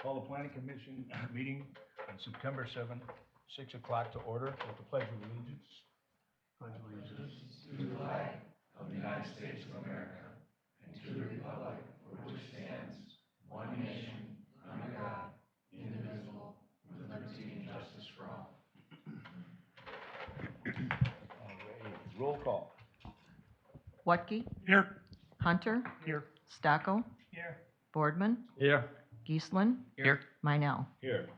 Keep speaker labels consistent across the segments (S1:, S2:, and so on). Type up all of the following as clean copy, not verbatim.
S1: Call the planning commission meeting on September 7th, 6 o'clock to order with the pledge of allegiance. Pledge allegiance
S2: to the flag of the United States of America and to the republic for which it stands, one nation, under God, indivisible, with liberty and justice for all.
S1: All right, roll call.
S3: Whatke,
S1: Here.
S3: Hunter,
S1: Here.
S3: Stocko,
S1: Here.
S3: Boardman,
S1: Here.
S3: Geisling,
S1: Here.
S3: Meinel.
S1: Here.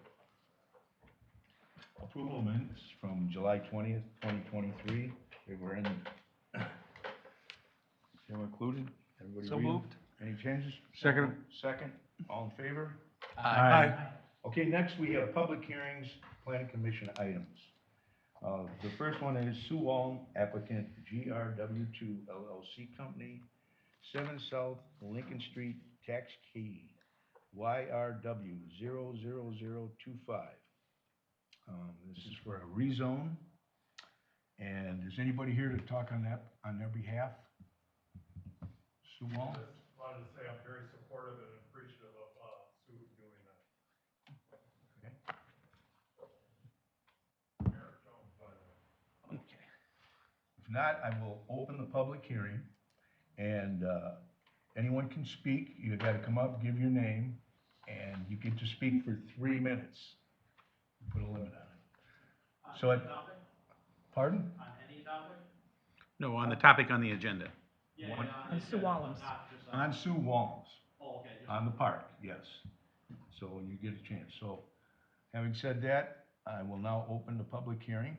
S1: Approval of minutes from July 20th, 2023. They were in, they were included. Everybody
S4: So
S1: read them?
S4: moved.
S1: Any changes?
S4: Second.
S1: Second. All in favor?
S4: Aye.
S1: Okay, next we have public hearings, planning commission items. The first one is Sue Wong, applicant GRW2 LLC Company, 7 South Lincoln Street, tax key YRW 00025. This is for a rezone. And is anybody here to talk on that, on their behalf? Sue Wong?
S5: Just wanted to say I'm very supportive and appreciative of Sue doing that.
S1: Okay.
S5: Eric Jones, by the way.
S1: Okay. If not, I will open the public hearing, and anyone can speak. You gotta come up, give your name, and you get to speak for 3 minutes. Put a limit on it. So, pardon?
S6: On any topic?
S4: No, on the topic on the agenda.
S6: Yeah,
S1: One-
S6: yeah,
S3: On Sue Wallens.
S6: not just
S1: On Sue Wong's,
S6: Oh, okay. just-
S1: on the park, yes. So you get a chance. So, having said that, I will now open the public hearing.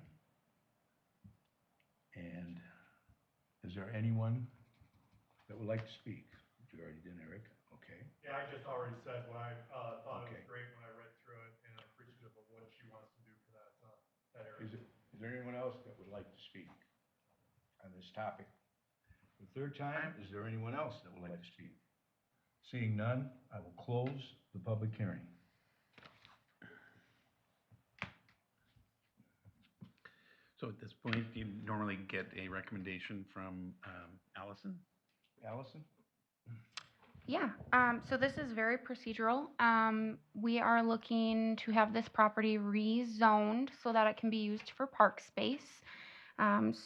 S1: And is there anyone that would like to speak? You already did, Eric? Okay.
S5: Yeah, I just already said what I thought it
S1: Okay.
S5: was great when I read through it and I'm appreciative of what she wants to do for that area.
S1: Is there anyone else that would like to speak on this topic? For the third time, is there anyone else that would like to speak? Seeing none, I will close the public hearing.
S4: So at this point, do you normally get a recommendation from Allison?
S1: Allison?
S7: Yeah, so this is very procedural. We are looking to have this property rezoned so that it can be used for park space.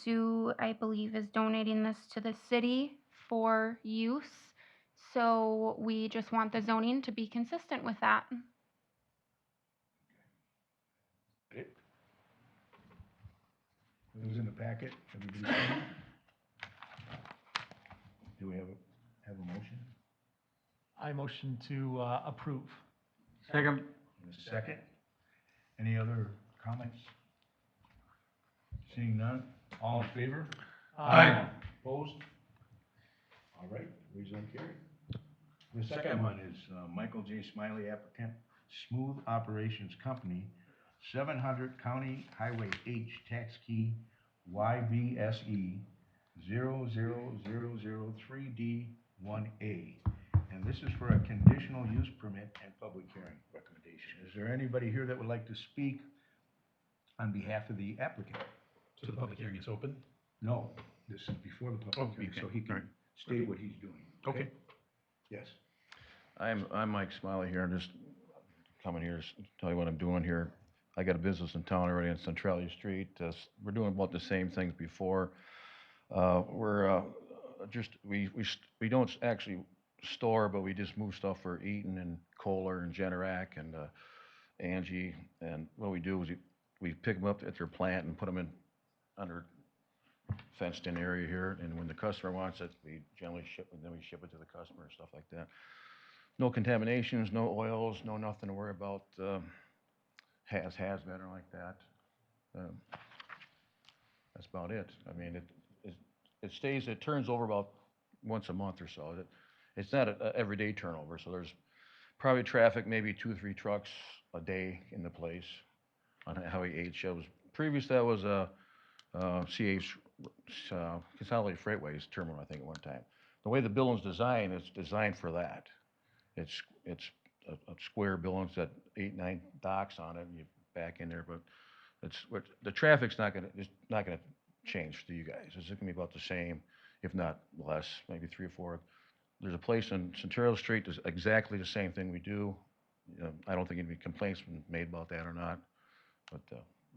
S7: Sue, I believe, is donating this to the city for use. So we just want the zoning to be consistent with that.
S1: It was in the packet. Everybody seen it? Do we have a motion?
S8: I motion to approve.
S4: Second.
S1: And a second? Any other comments? Seeing none, all in favor? Opposed? All right, rezone carried. The second one is Michael J. Smiley, applicant, Smooth Operations Company, 700 County Highway H, tax key YBSE 00003D1A. And this is for a conditional use permit and public hearing recommendation. Is there anybody here that would like to speak on behalf of the applicant?
S4: So the public hearing is open?
S1: No, this is before the public hearing,
S4: okay.
S1: so he
S4: All
S1: can
S4: right.
S1: state what he's doing.
S4: Okay.
S1: Yes.
S9: I'm Mike Smiley here. I'm just coming here to tell you what I'm doing here. I got a business in town already on Centralia Street. We're doing about the same things before. We don't actually store, but we just move stuff for Eaton and Kohler and Generac and Angie. And what we do is we pick them up at their plant and put them in under fenced-in area here. And when the customer wants it, we generally ship it, and then we ship it to the customer and stuff like that. No contaminations, no oils, no nothing to worry about. Hazmat or like that. That's about it. I mean, it turns over about once a month or so. It's not a everyday turnover, so there's probably traffic, maybe 2 or 3 trucks a day in the place on Highway H. Previous that was a CH Consolidated Freightways terminal, I think, at one time. The way the building's designed, it's designed for that. It's a square building. It's got 8, 9 docks on it, and you back in there. But the traffic's not gonna change to you guys. It's gonna be about the same, if not less, maybe 3 or 4. There's a place on Centralia Street that's exactly the same thing we do. I don't think any complaints been made about that or not, but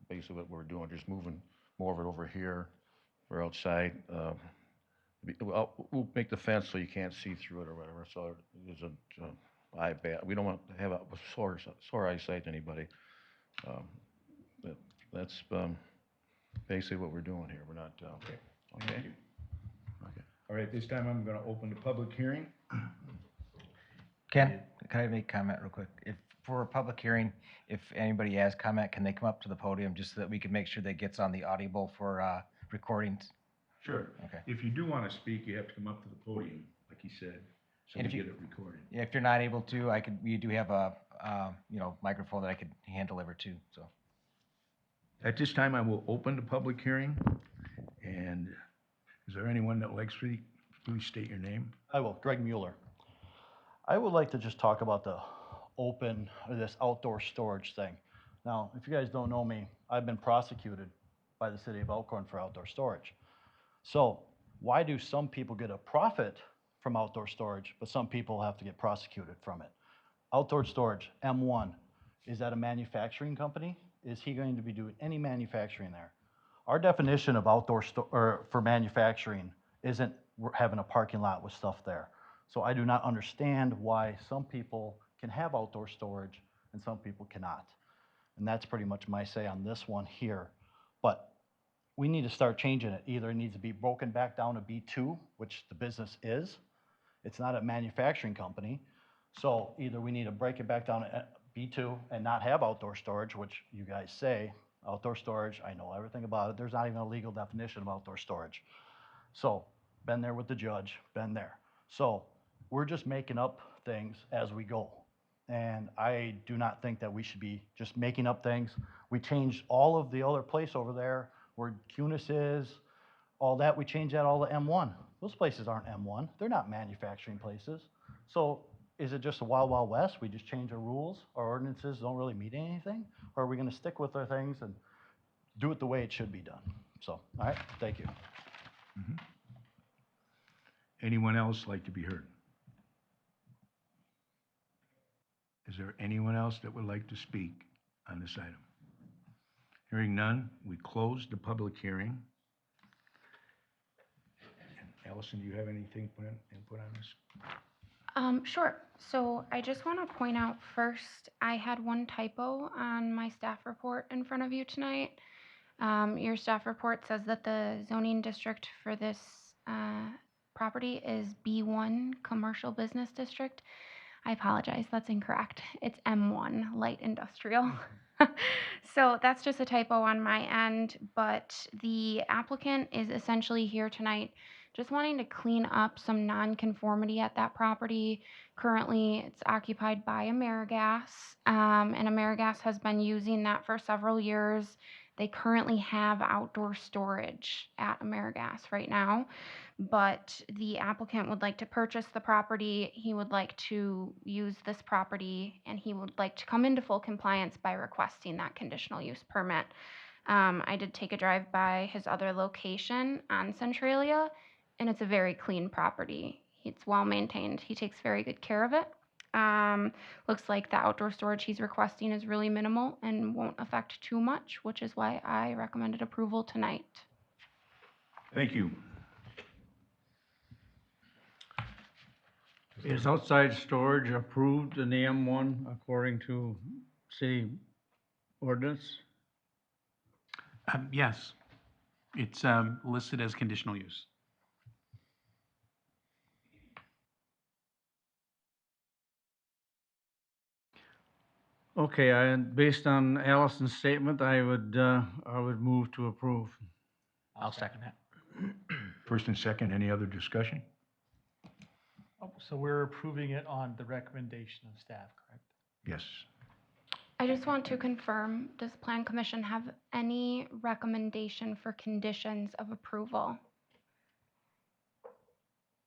S9: basically what we're doing, just moving more of it over here or outside. We'll make the fence so you can't see through it or whatever, so it isn't we don't want to have a sore eyesight to anybody. Um, but That's basically what we're doing here. We're not,
S1: Okay.
S9: okay?
S1: Thank you.
S9: Okay.
S1: All right, this time I'm gonna open the public hearing.
S6: Ken, can I make a comment real quick? If, for a public hearing, if anybody has comment, can they come up to the podium just so that we can make sure that gets on the audible for recordings?
S1: Sure.
S6: Okay.
S1: If you do wanna speak, you have to come up to the podium, like he said, so we
S6: And if you-
S1: get it recorded.
S6: Yeah, if you're not able to, we do have a, microphone that I could hand deliver to, so.
S1: At this time, I will open the public hearing, and is there anyone that likes to please state your name?
S10: I will, Greg Mueller. I would like to just talk about the open, or this outdoor storage thing. Now, if you guys don't know me, I've been prosecuted by the city of Elkhorn for outdoor storage. So why do some people get a profit from outdoor storage, but some people have to get prosecuted from it? Outdoor storage, M1, is that a manufacturing company? Is he going to be doing any manufacturing there? Our definition of outdoor for manufacturing isn't having a parking lot with stuff there. So I do not understand why some people can have outdoor storage and some people cannot. And that's pretty much my say on this one here. But we need to start changing it. Either it needs to be broken back down to B2, which the business is. It's not a manufacturing company. So either we need to break it back down to B2 and not have outdoor storage, which you guys say, outdoor storage, I know everything about it. There's not even a legal definition of outdoor storage. So, been there with the judge, been there. So, we're just making up things as we go. And I do not think that we should be just making up things. We changed all of the other place over there where Cunis is, all that, we changed that all to M1. Those places aren't M1. They're not manufacturing places. So is it just a wild, wild west? We just change our rules, our ordinances don't really mean anything? Or are we gonna stick with our things and do it the way it should be done? So, all right, thank you.
S1: Anyone else like to be heard? Is there anyone else that would like to speak on this item? Hearing none, we close the public hearing. Allison, do you have anything input on this?
S7: Sure. So I just want to point out first, I had one typo on my staff report in front of you tonight. Your staff report says that the zoning district for this property is B1 Commercial Business District. I apologize, that's incorrect. It's M1 Light Industrial. So that's just a typo on my end, but the applicant is essentially here tonight just wanting to clean up some nonconformity at that property. Currently, it's occupied by AmeriGas, and AmeriGas has been using that for several years. They currently have outdoor storage at AmeriGas right now, but the applicant would like to purchase the property. He would like to use this property, and he would like to come into full compliance by requesting that conditional use permit. I did take a drive by his other location on Centralia, and it's a very clean property. It's well maintained. He takes very good care of it. Looks like the outdoor storage he's requesting is really minimal and won't affect too much, which is why I recommended approval tonight.
S1: Thank you.
S2: Is outside storage approved in the M1 according to city ordinance?
S4: Yes, it's listed as conditional use.
S2: Okay, based on Allison's statement, I would move to approve.
S8: I'll second that.
S1: First and second, any other discussion?
S8: Oh, so we're approving it on the recommendation of staff, correct?
S1: Yes.
S7: I just want to confirm, does Plan Commission have any recommendation for conditions of approval?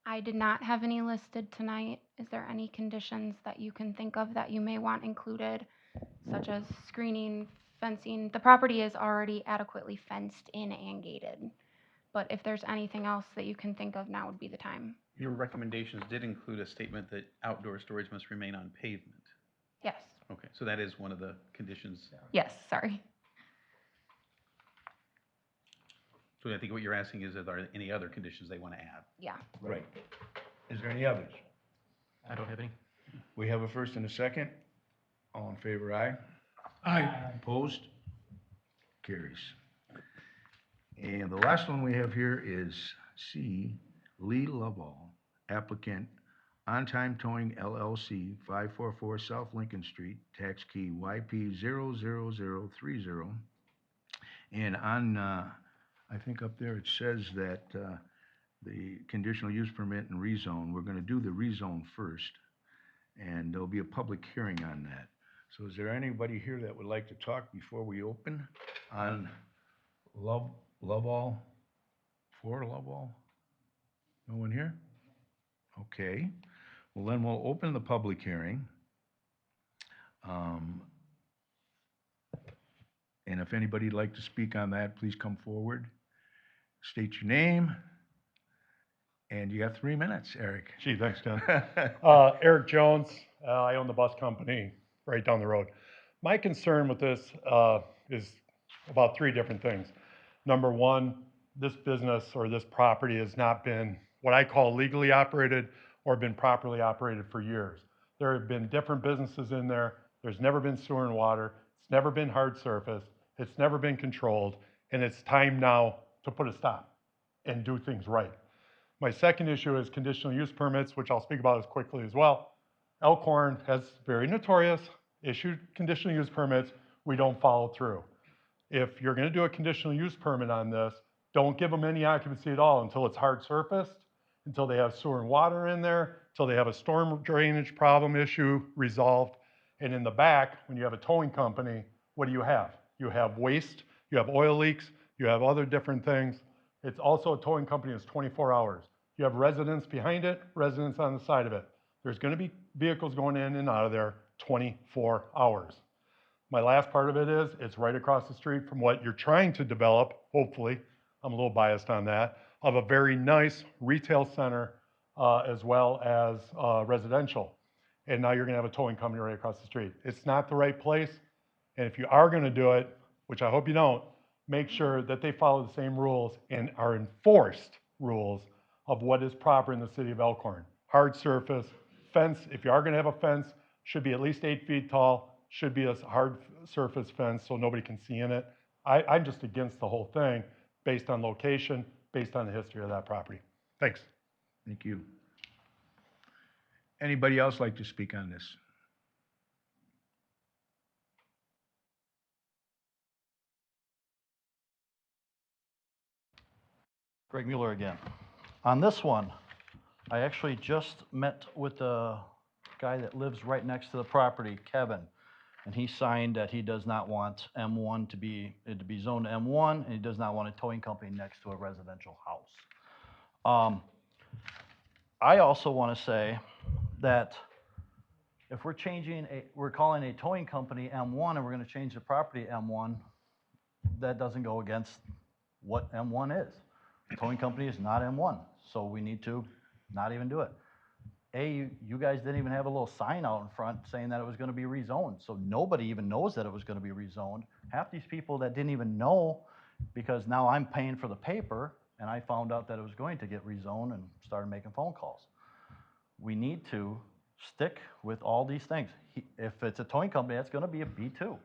S7: I did not have any listed tonight. Is there any conditions that you can think of that you may want included, such as screening, fencing? The property is already adequately fenced in and gated, but if there's anything else that you can think of, now would be the time.
S4: Your recommendations did include a statement that outdoor storage must remain on pavement.
S7: Yes,
S4: Okay, so that is one of the conditions.
S7: yes, sorry.
S4: So I think what you're asking is, are there any other conditions they want to add?
S7: Yeah.
S1: Right. Is there any others?
S8: I don't have any.
S1: We have a first and a second. All in favor, aye?
S5: Aye.
S1: Opposed? Carries. And the last one we have here is C, Lee Lovall, applicant, On Time Towing LLC, 544 South Lincoln Street, tax key YP00030. And on, I think up there it says that the conditional use permit and rezone, we're gonna do the rezone first, and there'll be a public hearing on that. So is there anybody here that would like to talk before we open on Lovall? For Lovall? No one here? Okay, well then we'll open the public hearing. And if anybody'd like to speak on that, please come forward. State your name. And you got 3 minutes, Eric.
S5: Gee, thanks, Ken. Eric Jones, I own the bus company right down the road. My concern with this is about 3 different things. Number one, this business or this property has not been what I call legally operated or been properly operated for years. There have been different businesses in there. There's never been sewer and water. It's never been hard surface. It's never been controlled. And it's time now to put a stop and do things right. My second issue is conditional use permits, which I'll speak about as quickly as well. Elkhorn has very notorious issued conditional use permits. We don't follow through. If you're going to do a conditional use permit on this, don't give them any occupancy at all until it's hard surfaced, until they have sewer and water in there, until they have a storm drainage problem issue resolved. And in the back, when you have a towing company, what do you have? You have waste, you have oil leaks, you have other different things. It's also a towing company that's 24 hours. You have residents behind it, residents on the side of it. There's going to be vehicles going in and out of there 24 hours. My last part of it is it's right across the street from what you're trying to develop, hopefully, I'm a little biased on that, of a very nice retail center as well as residential. And now you're going to have a towing company right across the street. It's not the right place. And if you are going to do it, which I hope you don't, make sure that they follow the same rules and are enforced rules of what is proper in the city of Elkhorn. Hard surface, fence, if you are going to have a fence, should be at least 8 feet tall, should be a hard surface fence so nobody can see in it. I'm just against the whole thing based on location, based on the history of that property. Thanks.
S1: Thank you. Anybody else like to speak on this?
S10: Greg Mueller again. On this one, I actually just met with the guy that lives right next to the property, Kevin, and he signed that he does not want M1 to be zoned M1, and he does not want a towing company next to a residential house. I also want to say that if we're calling a towing company M1 and we're going to change the property M1, that doesn't go against what M1 is. The towing company is not M1, so we need to not even do it. You guys didn't even have a little sign out in front saying that it was going to be rezoned, so nobody even knows that it was going to be rezoned. Half these people that didn't even know, because now I'm paying for the paper, and I found out that it was going to get rezoned and started making phone calls. We need to stick with all these things. If it's a towing company, that's going to be a B2.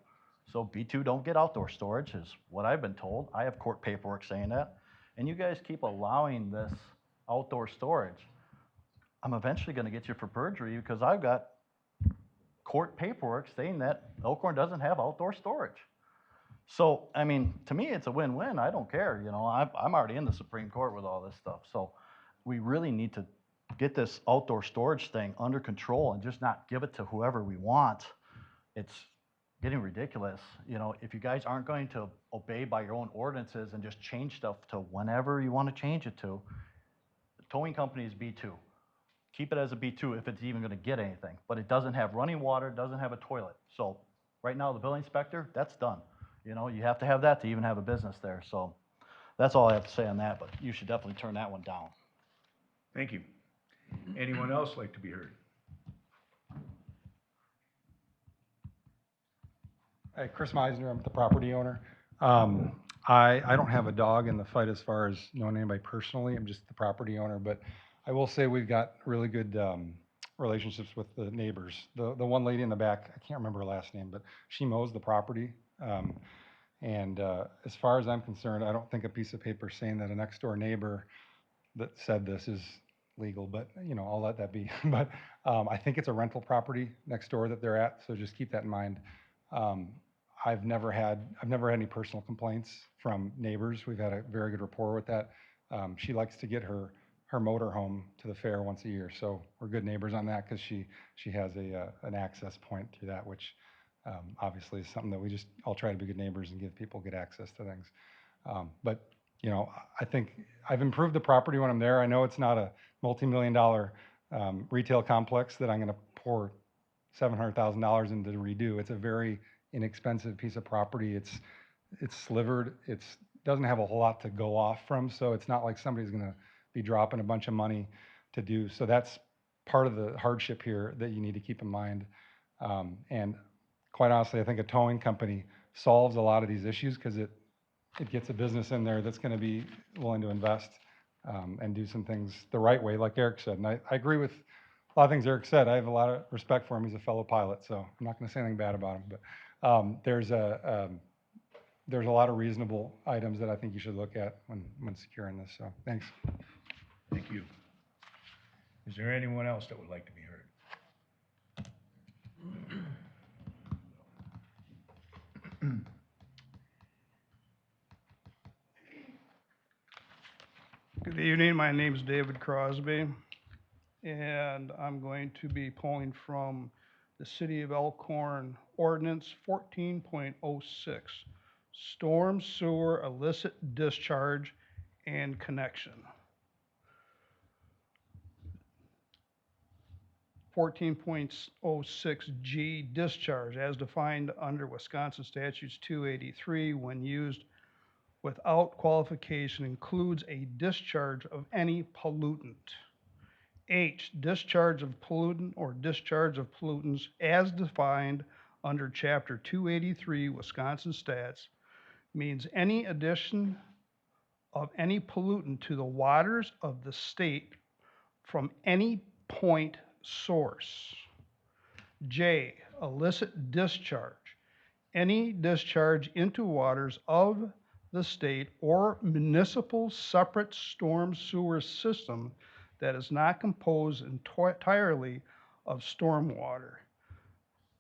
S10: So B2 don't get outdoor storage is what I've been told. I have court paperwork saying that. And you guys keep allowing this outdoor storage. I'm eventually going to get you for perjury because I've got court paperwork saying that Elkhorn doesn't have outdoor storage. So, I mean, to me, it's a win-win. I don't care. You know, I'm already in the Supreme Court with all this stuff. So we really need to get this outdoor storage thing under control and just not give it to whoever we want. It's getting ridiculous. You know, if you guys aren't going to obey by your own ordinances and just change stuff to whenever you want to change it to, the towing company is B2. Keep it as a B2 if it's even going to get anything. But it doesn't have running water, doesn't have a toilet. So right now, the building inspector, that's done. You know, you have to have that to even have a business there. So that's all I have to say on that, but you should definitely turn that one down.
S1: Thank you. Anyone else like to be heard?
S11: Hi, Chris Meisner, I'm the property owner. I don't have a dog in the fight as far as knowing anybody personally, I'm just the property owner, but I will say we've got really good relationships with the neighbors. The one lady in the back, I can't remember her last name, but she mows the property. And as far as I'm concerned, I don't think a piece of paper saying that a next door neighbor that said this is legal, but you know, I'll let that be. But I think it's a rental property next door that they're at, so just keep that in mind. I've never had any personal complaints from neighbors. We've had a very good rapport with that. She likes to get her motor home to the fair once a year, so we're good neighbors on that because she has an access point to that, which obviously is something that we just all try to be good neighbors and give people good access to things. But you know, I think I've improved the property when I'm there. I know it's not a multi-million-dollar retail complex that I'm going to pour $700,000 into to redo. It's a very inexpensive piece of property. It's slivered. It's doesn't have a whole lot to go off from, so it's not like somebody's going to be dropping a bunch of money to do. So that's part of the hardship here that you need to keep in mind. And quite honestly, I think a towing company solves a lot of these issues because it gets a business in there that's going to be willing to invest and do some things the right way, like Eric said. And I agree with a lot of things Eric said. I have a lot of respect for him. He's a fellow pilot, so I'm not going to say anything bad about him. But there's a lot of reasonable items that I think you should look at when securing this. So thanks.
S1: Thank you. Is there anyone else that would like to be heard?
S12: Good evening, my name is David Crosby, and I'm going to be pulling from the City of Elkhorn Ordinance 14.06, Storm Sewer Illicit Discharge and Connection. 14.06G, discharge, as defined under Wisconsin Statutes 283, when used without qualification, includes a discharge of any pollutant. H, discharge of pollutant or discharge of pollutants as defined under Chapter 283 Wisconsin Stats means any addition of any pollutant to the waters of the state from any point source. J, illicit discharge, any discharge into waters of the state or municipal separate storm sewer system that is not composed entirely of stormwater.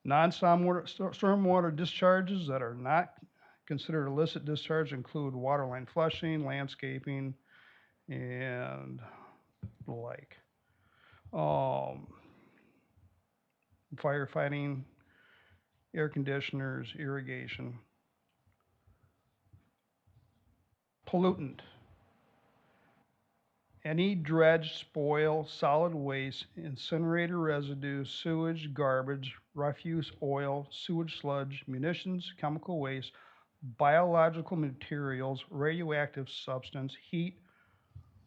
S12: Non-stormwater discharges that are not considered illicit discharge include waterline flushing, landscaping, and the like. Firefighting, air conditioners, irrigation. Pollutant. Any dredge, spoil, solid waste, incinerator residue, sewage, garbage, refuse, oil, sewage sludge, munitions, chemical waste, biological materials, radioactive substance, heat,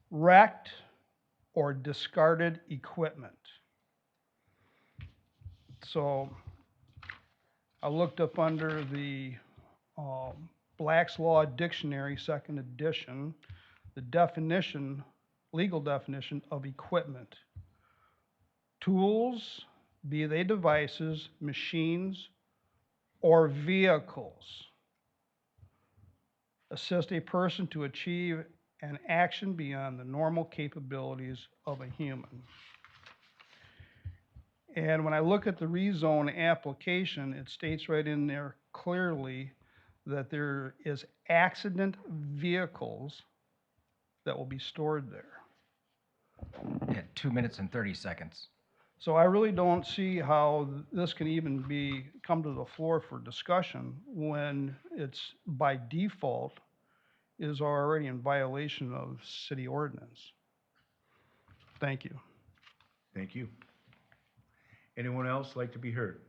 S12: wrecked or discarded equipment. So I looked up under the Black's Law Dictionary, 2nd edition, the definition, legal definition of equipment. Tools, be they devices, machines, or vehicles, assist a person to achieve an action beyond the normal capabilities of a human. And when I look at the rezone application, it states right in there clearly that there is accident vehicles that will be stored there.
S6: Yeah, 2 minutes and 30 seconds.
S12: So I really don't see how this can even come to the floor for discussion when it's by default is already in violation of city ordinance. Thank you.
S1: Thank you. Anyone else like to be heard?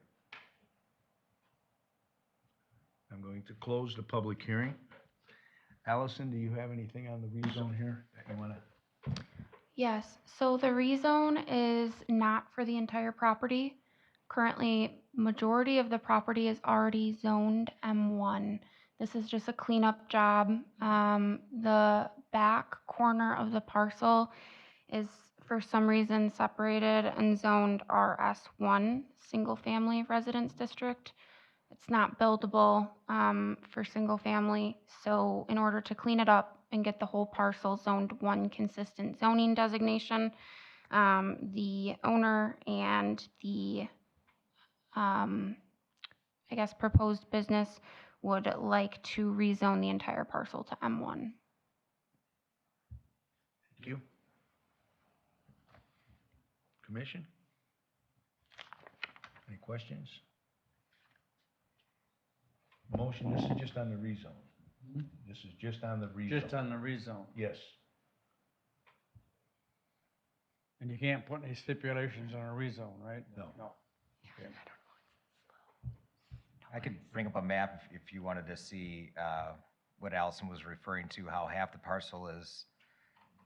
S1: I'm going to close the public hearing. Allison, do you have anything on the rezone here that you want to?
S7: Yes, so the rezone is not for the entire property. Currently, majority of the property is already zoned M1. This is just a cleanup job. The back corner of the parcel is for some reason separated and zoned RS1, Single Family Residence District. It's not buildable for single family, so in order to clean it up and get the whole parcel zoned one consistent zoning designation, the owner and the I guess proposed business would like to rezone the entire parcel to M1.
S1: Thank you. Commission? Any questions? Motion, this is just on the rezone. This is just on the rezone.
S13: Just on the rezone.
S1: Yes.
S13: And you can't put any stipulations on a rezone, right?
S1: No.
S13: No.
S6: I could bring up a map if you wanted to see what Allison was referring to, how half the parcel is,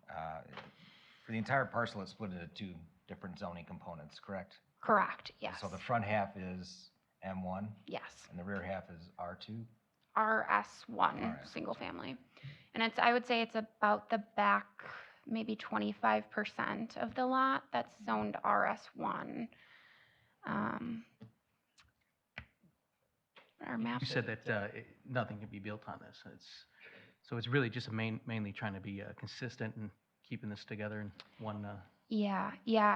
S6: for the entire parcel, it's split into two different zoning components, correct?
S7: Correct, yes.
S6: So the front half is M1
S7: Yes,
S6: and the rear half is R2?
S7: RS1, single family. And it's, I would say it's about the back, maybe 25% of the lot that's zoned RS1. Our map.
S4: You said that nothing can be built on this. So it's really just mainly trying to be consistent and keeping this together in one.
S7: Yeah,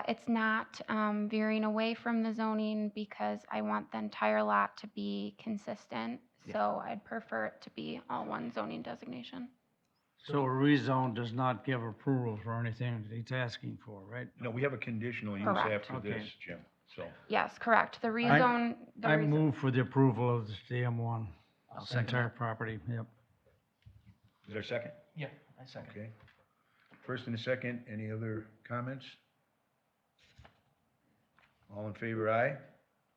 S7: it's not veering away from the zoning because I want the entire lot to be consistent.
S4: Yeah.
S7: So I'd prefer it to be all one zoning designation.
S13: So a rezone does not give approval for anything that he's asking for, right?
S1: No, we have a conditional use
S7: Correct.
S1: after this,
S13: Okay.
S1: Jim, so.
S7: Yes, correct. The rezone.
S13: I move for the approval of the M1.
S4: I'll
S13: The
S4: second
S13: entire
S4: that.
S13: property, yep.
S1: Is there a second?
S4: Yeah, I second.
S1: Okay. First and a second, any other comments? All in favor, aye?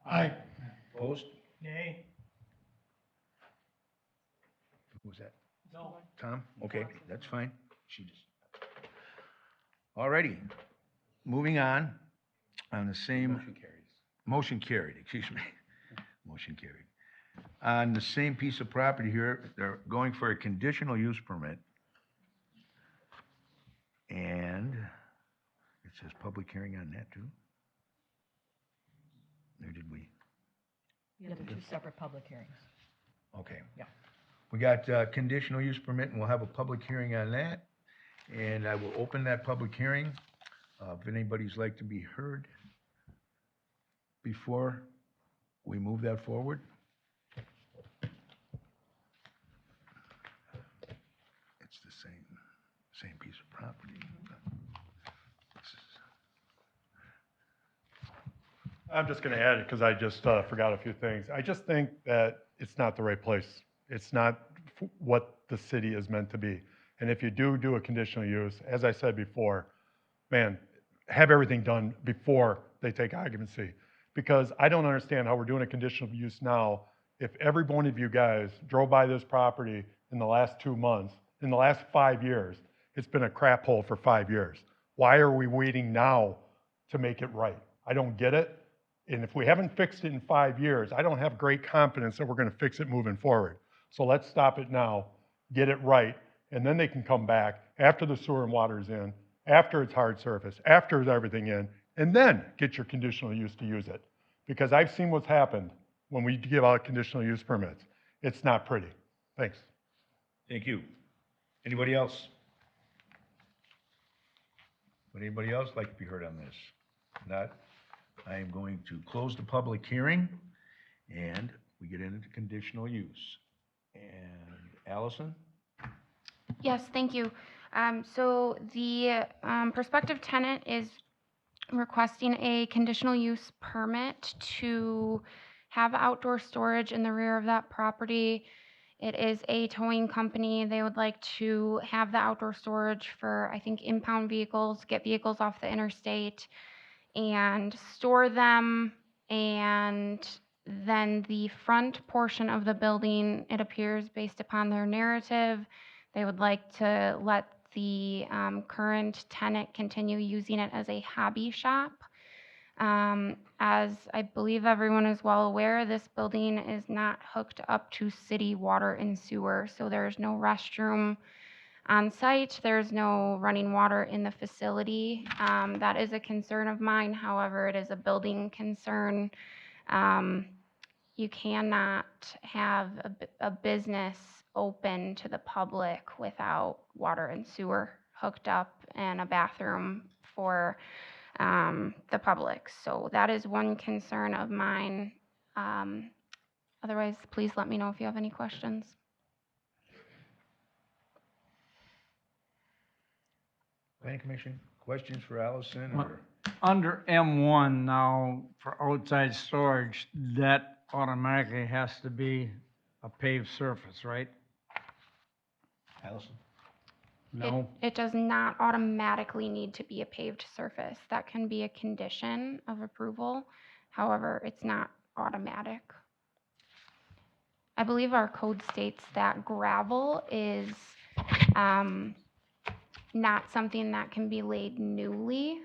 S13: Aye.
S1: Opposed?
S13: Nay.
S1: Who was that?
S13: No.
S1: Tom? Okay, that's fine. She just. All righty, moving on the same.
S4: Motion carries.
S1: Motion carried, excuse me. Motion carried. On the same piece of property here, they're going for a conditional use permit. And it says public hearing on that too? Or did we?
S3: Yeah, they're two separate public hearings.
S1: Okay.
S3: Yeah.
S1: We got conditional use permit, and we'll have a public hearing on that. And I will open that public hearing. If anybody's like to be heard before we move that forward. It's the same piece of property.
S5: I'm just going to add it because I just forgot a few things. I just think that it's not the right place. It's not what the city is meant to be. And if you do a conditional use, as I said before, man, have everything done before they take occupancy. Because I don't understand how we're doing a conditional use now if every one of you guys drove by this property in the last 2 months, in the last 5 years, it's been a crap hole for 5 years. Why are we waiting now to make it right? I don't get it. And if we haven't fixed it in 5 years, I don't have great confidence that we're going to fix it moving forward. So let's stop it now, get it right, and then they can come back after the sewer and water's in, after it's hard surface, after it's everything in, and then get your conditional use to use it. Because I've seen what's happened when we give out conditional use permits. It's not pretty. Thanks.
S1: Thank you. Anybody else? Would anybody else like to be heard on this? Not? I am going to close the public hearing, and we get into conditional use. And Allison?
S7: Yes, thank you. So the prospective tenant is requesting a conditional use permit to have outdoor storage in the rear of that property. It is a towing company. They would like to have the outdoor storage for, I think, impound vehicles, get vehicles off the interstate and store them. And then the front portion of the building, it appears based upon their narrative, they would like to let the current tenant continue using it as a hobby shop. As I believe everyone is well aware, this building is not hooked up to city water and sewer, so there's no restroom on site. There's no running water in the facility. That is a concern of mine. However, it is a building concern. You cannot have a business open to the public without water and sewer hooked up and a bathroom for the public. So that is one concern of mine. Otherwise, please let me know if you have any questions.
S1: Planning Commission, questions for Allison
S13: Well-
S1: or?
S13: Under M1 now, for outside storage, that automatically has to be a paved surface, right?
S1: Allison?
S13: No?
S7: It does not automatically need to be a paved surface. That can be a condition of approval. However, it's not automatic. I believe our code states that gravel is not something that can be laid newly,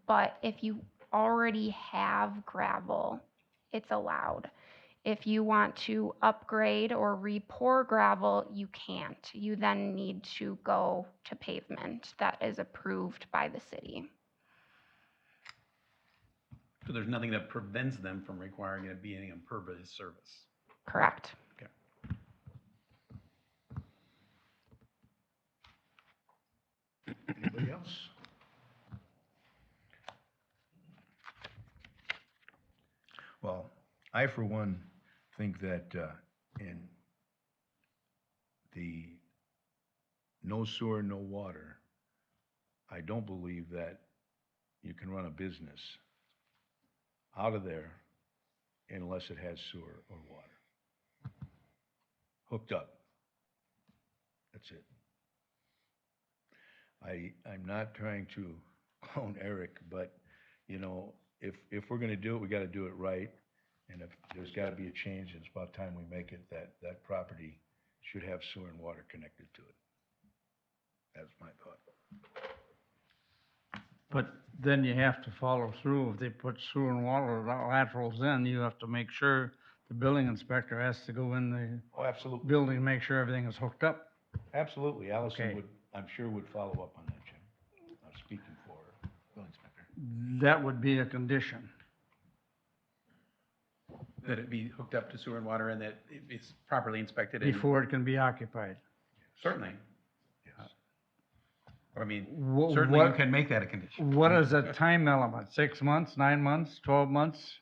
S7: but if you already have gravel, it's allowed. If you want to upgrade or re-pour gravel, you can't. You then need to go to pavement that is approved by the city.
S2: So there's nothing that prevents them from requiring it to be any impervious surface.
S7: Correct.
S2: Okay.
S1: Anybody else? Well, I for one think that in the no sewer, no water, I don't believe that you can run a business out of there unless it has sewer or water. Hooked up. That's it. I'm not trying to clone Eric, but, you know, if we're gonna do it, we gotta do it right. And if there's gotta be a change, it's about time we make it, that property should have sewer and water connected to it. That's my thought.
S13: But then you have to follow through. If they put sewer and water laterals in, you have to make sure the building inspector has to go in the
S1: Oh, absolutely.
S13: building and make sure everything is hooked up.
S1: Absolutely. Allison
S13: Okay.
S1: would, I'm sure would follow up on that, Jim. I'm speaking for her, building inspector.
S13: That would be a condition.
S2: That it be hooked up to sewer and water and that it's properly inspected and.
S13: Before it can be occupied.
S2: Certainly.
S1: Yes.
S2: I mean,
S13: Wha-
S2: certainly you
S13: what-
S2: can make that a condition.
S13: What is a time element? 6 months, 9 months, 12 months?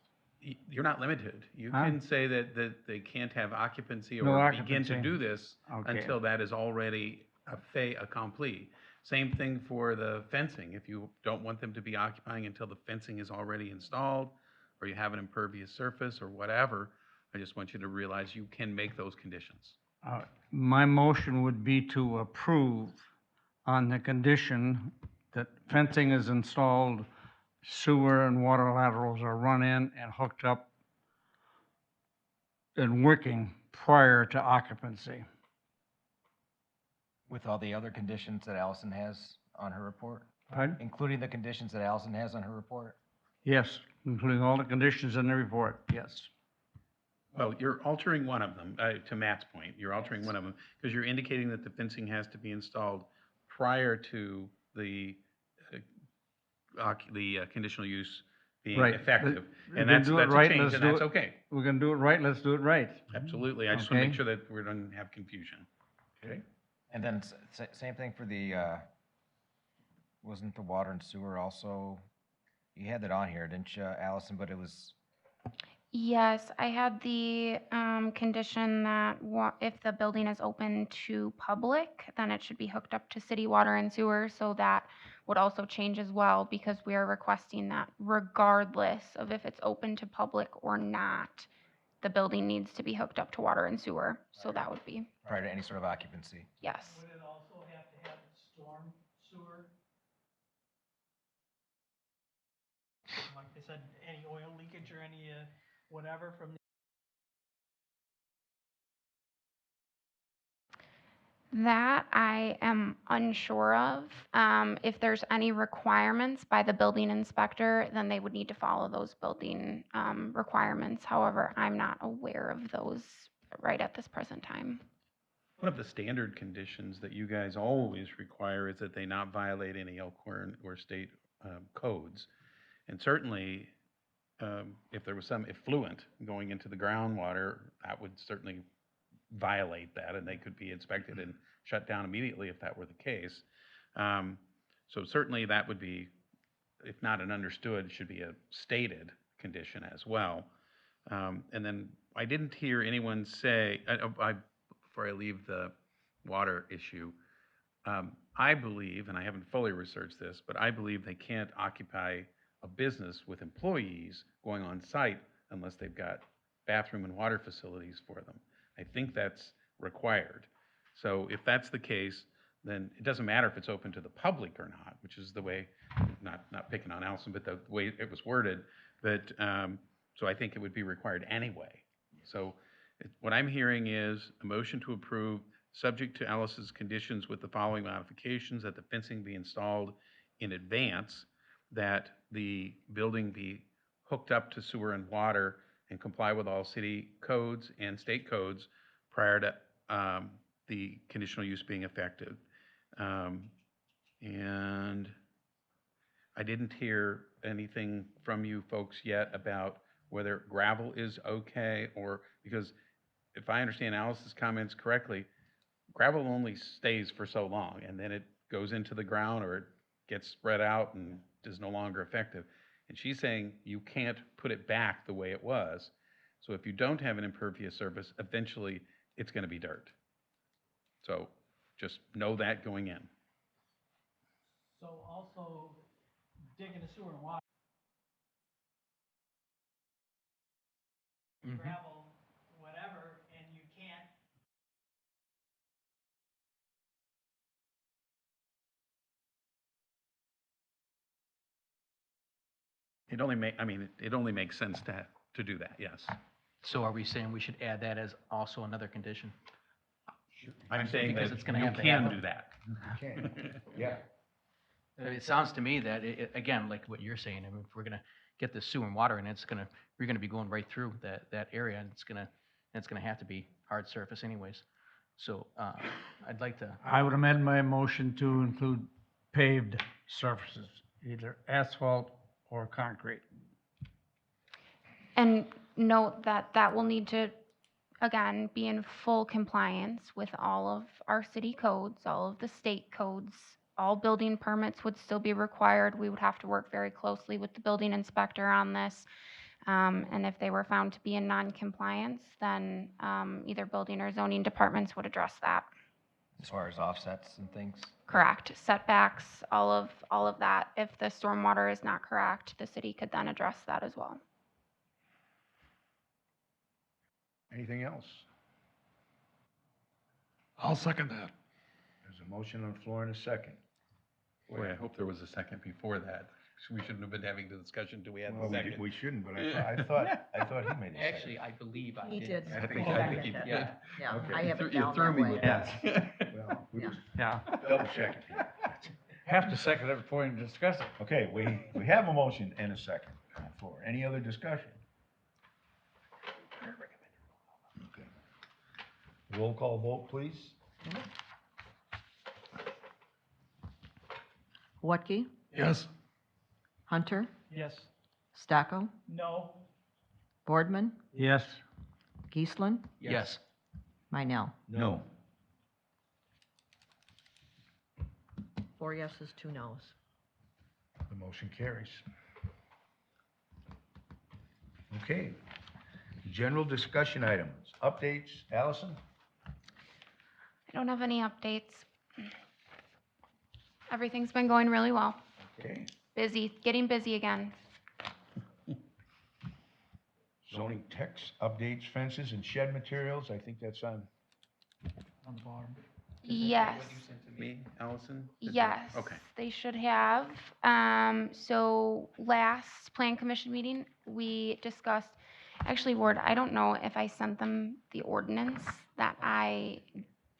S2: You're not limited. You
S13: Huh?
S2: can say that they can't have occupancy
S13: No
S2: or begin to
S13: occupancy.
S2: do this
S13: Okay.
S2: until that is already a fait accompli. Same thing for the fencing. If you don't want them to be occupying until the fencing is already installed, or you have an impervious surface or whatever, I just want you to realize you can make those conditions.
S13: My motion would be to approve on the condition that fencing is installed, sewer and water laterals are run in and hooked up and working prior to occupancy.
S6: With all the other conditions that Allison has on her report,
S13: Pardon?
S6: including the conditions that Allison has on her report?
S13: Yes, including all the conditions in the report, yes.
S2: Well, you're altering one of them, to Matt's point, you're altering one of them, because you're indicating that the fencing has to be installed prior to the conditional use being
S13: Right.
S2: effective.
S13: We're
S2: And
S13: gonna
S2: that's
S13: do it
S2: a
S13: right,
S2: change,
S13: let's
S2: and
S13: do
S2: that's
S13: it-
S2: okay.
S13: We're gonna do it right, let's do it right.
S2: Absolutely, I just want to
S13: Okay.
S2: make sure that we don't have confusion.
S1: Okay?
S6: And then same thing for the, wasn't the water and sewer also, you had that on here, didn't you, Allison, but it was,
S7: Yes, I had the condition that if the building is open to public, then it should be hooked up to city water and sewer. So that would also change as well because we are requesting that regardless of if it's open to public or not, the building needs to be hooked up to water and sewer. So that would be,
S6: prior to any sort of occupancy.
S7: yes.
S8: Would it also have to have storm sewer? Like they said, any oil leakage or any, whatever from
S7: That I am unsure of. If there's any requirements by the building inspector, then they would need to follow those building requirements. However, I'm not aware of those right at this present time.
S14: One of the standard conditions that you guys always require is that they not violate any Elkhorn or state codes. And certainly, if there was some effluent going into the groundwater, that would certainly violate that, and they could be inspected and shut down immediately if that were the case. So certainly that would be, if not an understood, should be a stated condition as well. And then I didn't hear anyone say, before I leave the water issue, I believe, and I haven't fully researched this, but I believe they can't occupy a business with employees going on site unless they've got bathroom and water facilities for them. I think that's required. So if that's the case, then it doesn't matter if it's open to the public or not, which is the way, not picking on Allison, but the way it was worded. But so I think it would be required anyway. So what I'm hearing is a motion to approve, subject to Alice's conditions with the following modifications: that the fencing be installed in advance, that the building be hooked up to sewer and water and comply with all city codes and state codes prior to the conditional use being effective. And I didn't hear anything from you folks yet about whether gravel is okay, or, because if I understand Alice's comments correctly, gravel only stays for so long and then it goes into the ground or it gets spread out and is no longer effective. And she's saying you can't put it back the way it was. So if you don't have an impervious surface, eventually it's going to be dirt. So just know that going in.
S8: So also digging the sewer and water, gravel, whatever, and you can't.
S14: It only makes sense to do that, yes.
S4: So are we saying we should add that as also another condition?
S14: I'm saying
S4: Because
S14: that
S4: it's gonna
S14: you
S4: have to
S14: can
S4: happen.
S14: do that.
S1: You can, yeah.
S4: It sounds to me that, again, like what you're saying, I mean, if we're gonna get the sewer and water, and you're gonna be going right through that area, and it's gonna have to be hard surface anyways. So, I'd like to,
S13: I would amend my motion to include paved surfaces, either asphalt or concrete.
S7: And note that that will need to, again, be in full compliance with all of our city codes, all of the state codes. All building permits would still be required. We would have to work very closely with the building inspector on this. And if they were found to be in non-compliance, then either building or zoning departments would address that.
S6: As far as offsets and things?
S7: Correct. Setbacks, all of that. If the stormwater is not correct, the city could then address that as well.
S1: Anything else?
S5: I'll second that.
S1: There's a motion on the floor and a second.
S14: Boy, I hope there was a second before that. We shouldn't have been having the discussion till we had
S1: Well,
S14: the second.
S1: we shouldn't, but I thought he made a second.
S4: actually, I believe I
S3: He
S4: did.
S3: did.
S14: I think
S3: Second
S14: he
S3: it.
S14: did.
S3: Yeah,
S1: Okay.
S3: I have it
S14: You
S3: down
S14: threw
S3: that
S14: me
S3: way.
S14: with that.
S1: Well, we just
S13: Yeah,
S1: double check it.
S13: have to second it before you discuss it.
S1: Okay, we have a motion and a second on the floor. Any other discussion? Okay. Roll call vote, please.
S3: Watke,
S5: Yes.
S3: Hunter,
S8: Yes.
S3: Stacko,
S8: No.
S3: Boardman,
S13: Yes,
S3: Geesland,
S4: Yes.
S3: Meinel.
S1: No.
S3: 4 yeses, 2 nos.
S1: The motion carries. Okay. General discussion items, updates, Allison?
S7: I don't have any updates. Everything's been going really well.
S1: Okay.
S7: Busy, getting busy again.
S1: Zoning text, updates, fences and shed materials, I think that's on.
S8: On the bottom.
S7: Yes.
S14: What you sent to me, Allison? Did
S7: Yes.
S14: Okay.
S7: They should have. So last plan commission meeting, we discussed, actually, Ward, I don't know if I sent them the ordinance that I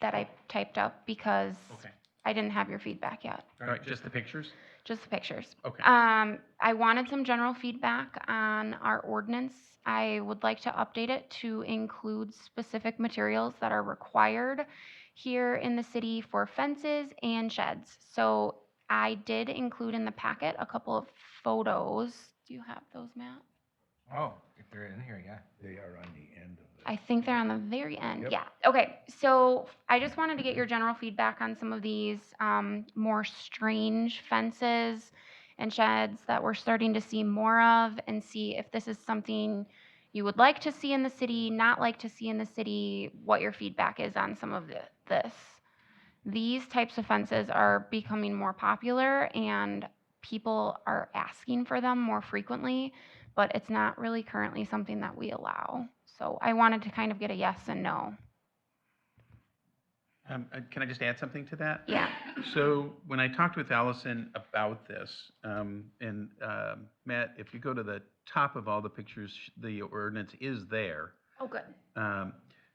S7: that I typed up because
S14: Okay.
S7: I didn't have your feedback yet.
S14: All right, just the pictures?
S7: Just the pictures.
S14: Okay.
S7: I wanted some general feedback on our ordinance. I would like to update it to include specific materials that are required here in the city for fences and sheds. So I did include in the packet a couple of photos. Do you have those, Matt?
S6: Oh, if they're in here, yeah.
S1: They are on the end of
S7: I think they're on the very end.
S1: Yep.
S7: Yeah. Okay. So I just wanted to get your general feedback on some of these more strange fences and sheds that we're starting to see more of, and see if this is something you would like to see in the city, not like to see in the city, what your feedback is on some of this. These types of fences are becoming more popular and people are asking for them more frequently, but it's not really currently something that we allow. So I wanted to kind of get a yes and no.
S14: Can I just add something to that?
S7: Yeah.
S14: So when I talked with Allison about this, Matt, if you go to the top of all the pictures, the ordinance is there.
S7: Oh, good.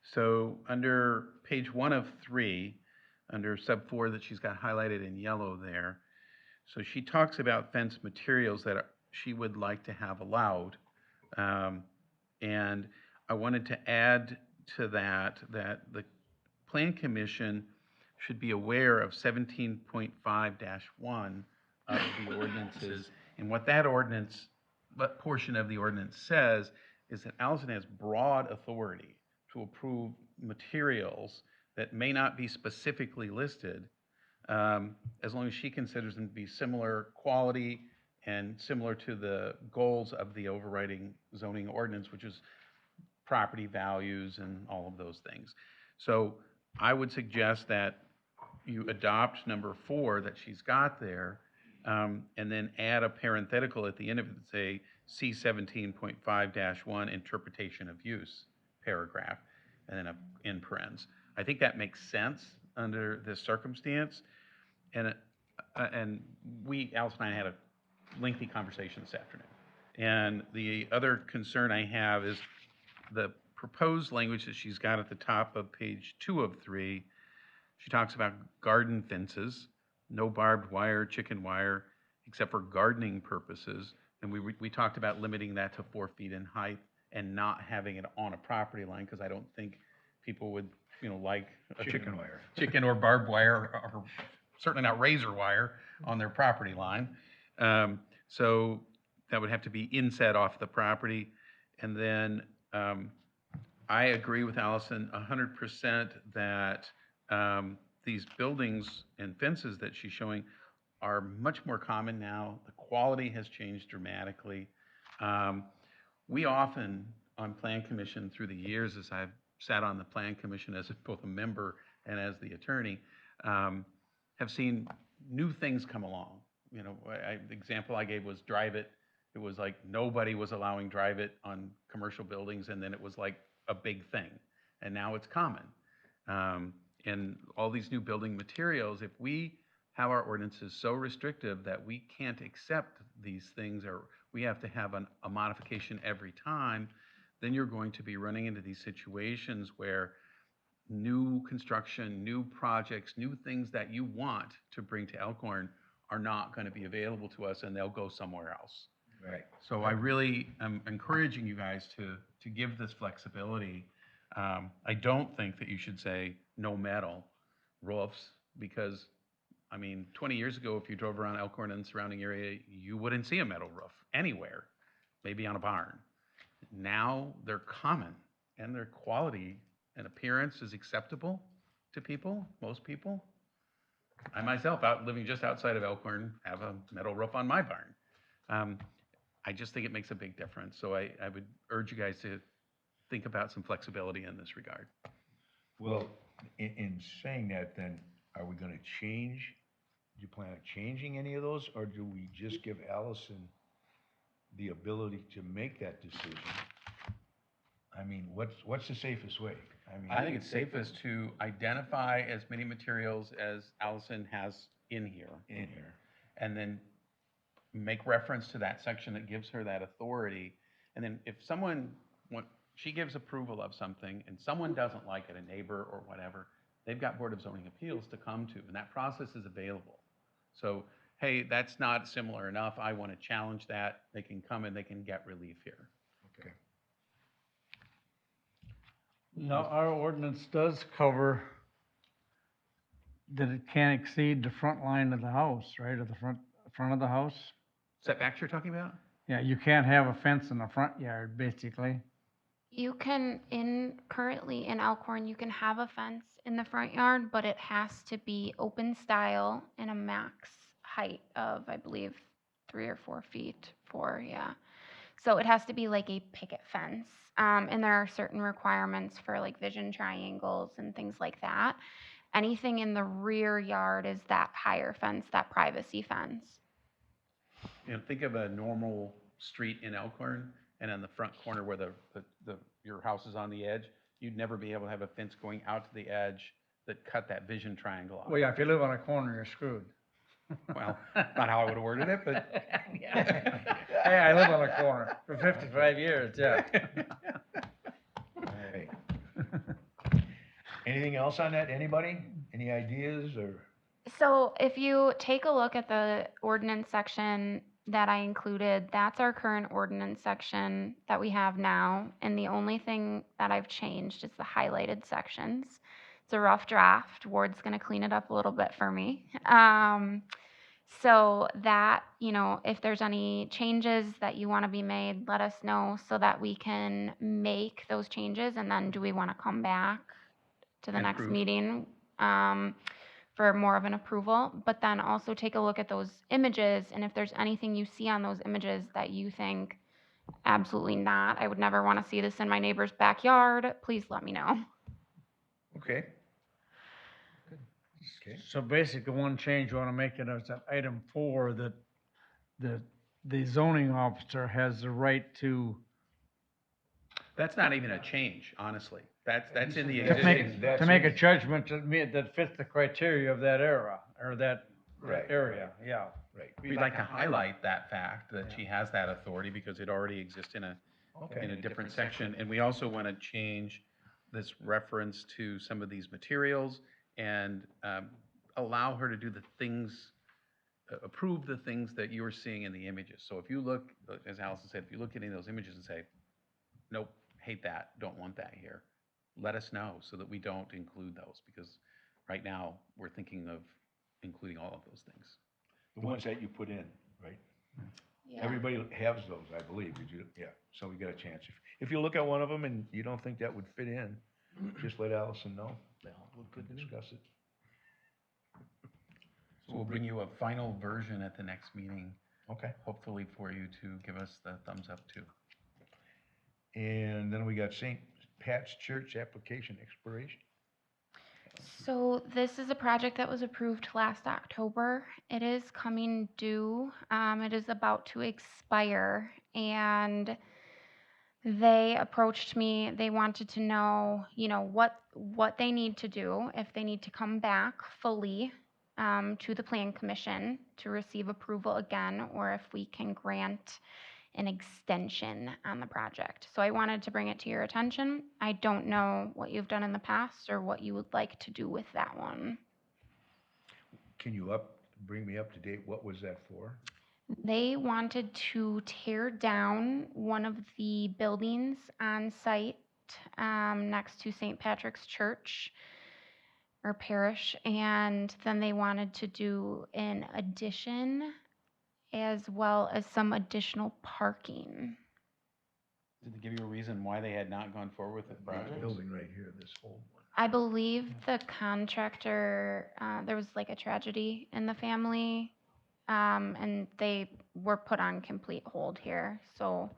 S14: So under page 1 of 3, under sub 4 that she's got highlighted in yellow there, so she talks about fence materials that she would like to have allowed. And I wanted to add to that the Plan Commission should be aware of 17.5-1 of the ordinances. And what that ordinance, what portion of the ordinance says is that Allison has broad authority to approve materials that may not be specifically listed, as long as she considers them to be similar quality and similar to the goals of the overriding zoning ordinance, which is property values and all of those things. So I would suggest that you adopt number 4 that she's got there, and then add a parenthetical at the end of it, say C 17.5-1 interpretation of use paragraph, and then in parens. I think that makes sense under this circumstance. And Alice and I had a lengthy conversation this afternoon. And the other concern I have is the proposed language that she's got at the top of page 2 of 3. She talks about garden fences, no barbed wire, chicken wire, except for gardening purposes. And we talked about limiting that to 4 feet in height and not having it on a property line, because I don't think people would, like a
S1: chicken wire.
S14: Chicken or barbed wire, or certainly not razor wire on their property line. So that would have to be inset off the property. And then I agree with Allison 100% that these buildings and fences that she's showing are much more common now. The quality has changed dramatically. We often, on Plan Commission through the years, as I've sat on the Plan Commission as both a member and as the attorney, have seen new things come along. The example I gave was Drive It. It was like nobody was allowing Drive It on commercial buildings, and then it was like a big thing. And now it's common. And all these new building materials, if we have our ordinances so restrictive that we can't accept these things, or we have to have a modification every time, then you're going to be running into these situations where new construction, new projects, new things that you want to bring to Elkhorn are not going to be available to us, and they'll go somewhere else.
S1: Right.
S14: So I really am encouraging you guys to give this flexibility. I don't think that you should say no metal roofs, because 20 years ago, if you drove around Elkhorn and the surrounding area, you wouldn't see a metal roof anywhere, maybe on a barn. Now they're common, and their quality and appearance is acceptable to people, most people. I myself, living just outside of Elkhorn, have a metal roof on my barn. I just think it makes a big difference. So I would urge you guys to think about some flexibility in this regard.
S1: Well, in saying that, then, are we gonna change, do you plan on changing any of those, or do we just give Allison the ability to make that decision? What's the safest way?
S14: I think it's safest to identify as many materials as Allison has in here. And then make reference to that section that gives her that authority. And then if she gives approval of something and someone doesn't like it, a neighbor or whatever, they've got Board of Zoning Appeals to come to, and that process is available. So, hey, that's not similar enough, I want to challenge that, they can come and they can get relief here.
S1: Okay.
S13: Now, our ordinance does cover that it can't exceed the front line of the house, right, or the front of the house?
S14: Setbacks you're talking about?
S13: Yeah, you can't have a fence in the front yard, basically.
S7: You can, currently in Elkhorn, you can have a fence in the front yard, but it has to be open style and a max height of, I believe, 3 or 4 feet, 4, yeah. So it has to be like a picket fence. And there are certain requirements for like vision triangles and things like that. Anything in the rear yard is that higher fence, that privacy fence.
S14: You know, think of a normal street in Elkhorn, and on the front corner where your house is on the edge, you'd never be able to have a fence going out to the edge that cut that vision triangle off.
S13: Well, yeah, if you live on a corner, you're screwed.
S14: Well, not how I would have worded it, but.
S13: Hey, I live on a corner for 55 years, yeah.
S1: All right. Anything else on that? Anybody? Any ideas or?
S7: So if you take a look at the ordinance section that I included, that's our current ordinance section that we have now. And the only thing that I've changed is the highlighted sections. It's a rough draft. Ward's going to clean it up a little bit for me. So that, if there's any changes that you want to be made, let us know so that we can make those changes. And then do we want to come back to the
S14: And
S7: next
S14: approve.
S7: meeting for more of an approval? But then also take a look at those images. And if there's anything you see on those images that you think, absolutely not, I would never want to see this in my neighbor's backyard, please let me know.
S1: Okay. Okay.
S13: So basically, one change you want to make it is that item 4, that the zoning officer has the right to.
S14: That's not even a change, honestly. That's in the
S1: That's
S14: existing.
S13: To make a judgment that fits the criteria of that era, or that
S1: Right.
S13: area, yeah.
S1: Right.
S14: We'd like to highlight that fact, that she has that authority, because it already exists in a different section. And we also want to change this reference to some of these materials and allow her to do the things, approve the things that you're seeing in the images. So if you look, as Allison said, if you look at any of those images and say, nope, hate that, don't want that here, let us know so that we don't include those, because right now we're thinking of including all of those things.
S1: The ones that you put in, right?
S7: Yeah.
S1: Everybody has those, I believe. Did you? Yeah. So we got a chance. If you look at one of them and you don't think that would fit in, just let Allison know. We could discuss it.
S14: So we'll bring you a final version at the next meeting,
S1: Okay.
S14: hopefully for you to give us the thumbs up too.
S1: And then we got St. Pat's Church application expiration.
S7: So this is a project that was approved last October. It is coming due. It is about to expire, and they approached me. They wanted to know, what they need to do, if they need to come back fully to the Plan Commission to receive approval again, or if we can grant an extension on the project. So I wanted to bring it to your attention. I don't know what you've done in the past or what you would like to do with that one.
S1: Can you bring me up to date? What was that for?
S7: They wanted to tear down one of the buildings on site next to St. Patrick's Church or parish, and then they wanted to do an addition as well as some additional parking.
S14: Did they give you a reason why they had not gone forward with the project?
S1: Building right here, this old one.
S7: I believe the contractor, there was like a tragedy in the family, and they were put on complete hold here. So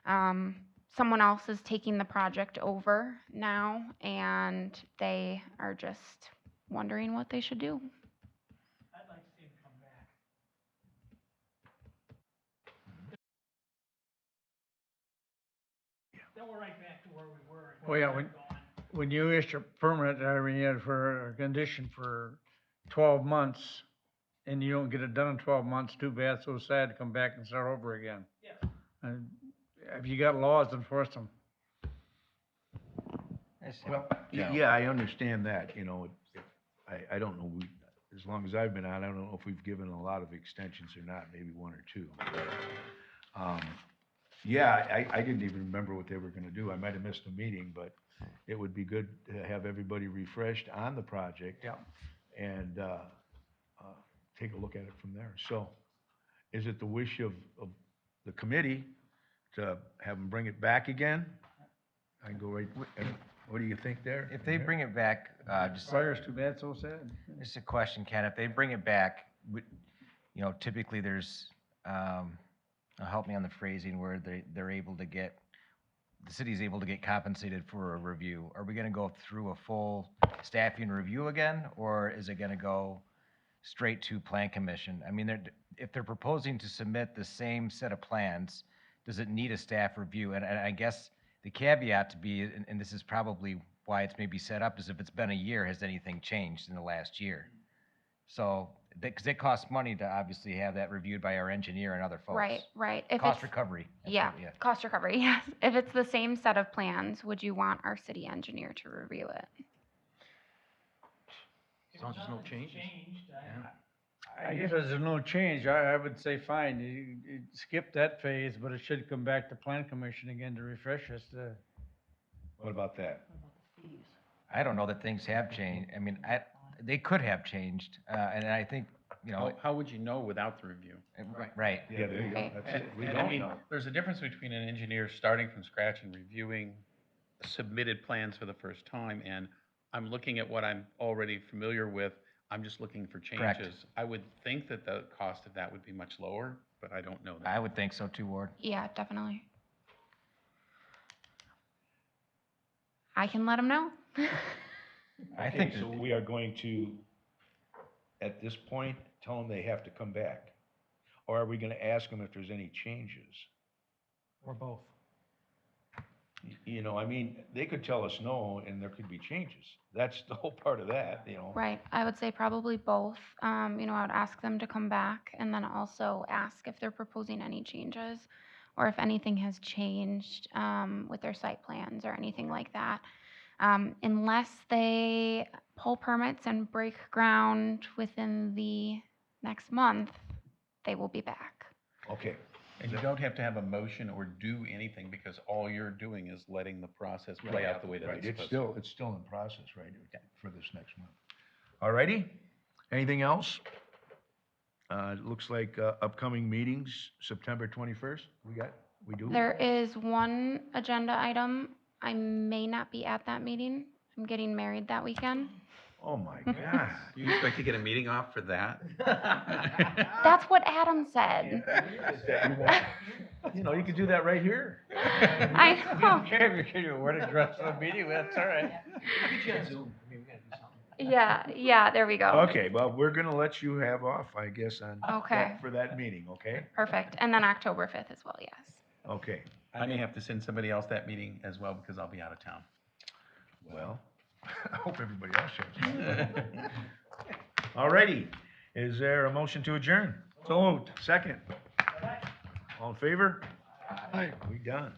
S7: someone else is taking the project over now, and they are just wondering what they should do.
S8: I'd like to see him come back. Then we're right back to where we were.
S13: Well, yeah, when you issue a permit, you had for a condition for 12 months, and you don't get it done in 12 months, too bad, so sad to come back and start over again.
S8: Yes.
S13: And if you got laws, enforce them.
S1: Well, yeah, I understand that, I don't know, as long as I've been on, I don't know if we've given a lot of extensions or not, maybe one or two. Yeah, I didn't even remember what they were gonna do. I might have missed a meeting, but it would be good to have everybody refreshed on the project.
S13: Yeah.
S1: And, take a look at it from there. So, is it the wish of the committee to have them bring it back again? I can go right, what do you think there?
S6: If they bring it back, just.
S13: Fire's too bad, so sad.
S6: Just a question, Ken, if they bring it back, you know, typically there's, help me on the phrasing, where they're able to get, the city's able to get compensated for a review. Are we gonna go through a full staffing review again, or is it gonna go straight to plan commission? I mean, if they're proposing to submit the same set of plans, does it need a staff review? And I guess the caveat to be, and this is probably why it's maybe set up, is if it's been a year, has anything changed in the last year? So, because it costs money to obviously have that reviewed by our engineer and other folks.
S7: Right. If
S6: Cost
S7: it's,
S6: recovery.
S7: yeah,
S6: absolutely,
S7: cost recovery, yes. If it's the same set of plans, would you want our city engineer to review it?
S4: As long as there's no changes.
S13: I guess there's no change. I would say fine, you skip that phase, but it should come back to plan commission again to refresh us.
S1: What about that?
S6: I don't know that things have changed. I mean, they could have changed, and I think, you know.
S14: How would you know without the review?
S6: Right.
S1: Yeah, there you go. That's it. We
S14: And I
S1: don't
S14: mean,
S1: know.
S14: there's a difference between an engineer starting from scratch and reviewing submitted plans for the first time, and I'm looking at what I'm already familiar with, I'm just looking for
S6: Correct.
S14: changes. I would think that the cost of that would be much lower, but I don't know that.
S6: I would think so too, Ward.
S7: Yeah, definitely. I can let them know.
S6: I
S1: Okay,
S6: think
S1: so we are going to, at this point, tell them they have to come back? Or are we gonna ask them if there's any changes?
S8: Or both.
S1: You know, I mean, they could tell us no, and there could be changes. That's the whole part of that, you know?
S7: Right, I would say probably both. I would ask them to come back and then also ask if they're proposing any changes or if anything has changed, with their site plans or anything like that. Unless they pull permits and break ground within the next month, they will be back.
S1: Okay,
S14: And you don't have to have a motion or do anything, because all you're doing is letting the process play out the way that
S1: right,
S14: it's supposed to.
S1: it's still in process, right, for this next month. All righty, anything else? It looks like, upcoming meetings, September 21st, we do?
S7: There is one agenda item. I may not be at that meeting. I'm getting married that weekend.
S1: Oh, my God.
S14: You expect to get a meeting off for that?
S7: That's what Adam said.
S1: You know, you could do that right here.
S7: I know.
S13: You're wearing a dress for a meeting, that's all right.
S4: Get you on Zoom. I mean, we gotta do something.
S7: Yeah, there we go.
S1: Okay, well, we're gonna let you have off, I guess, on,
S7: Okay.
S1: for that meeting, okay?
S7: Perfect. And then October 5th as well, yes.
S1: Okay,
S14: I may have to send somebody else that meeting as well, because I'll be out of town.
S1: well, I hope everybody else shows up. All righty, is there a motion to adjourn?
S13: So moved.
S1: Second? All in favor? Aye. We done.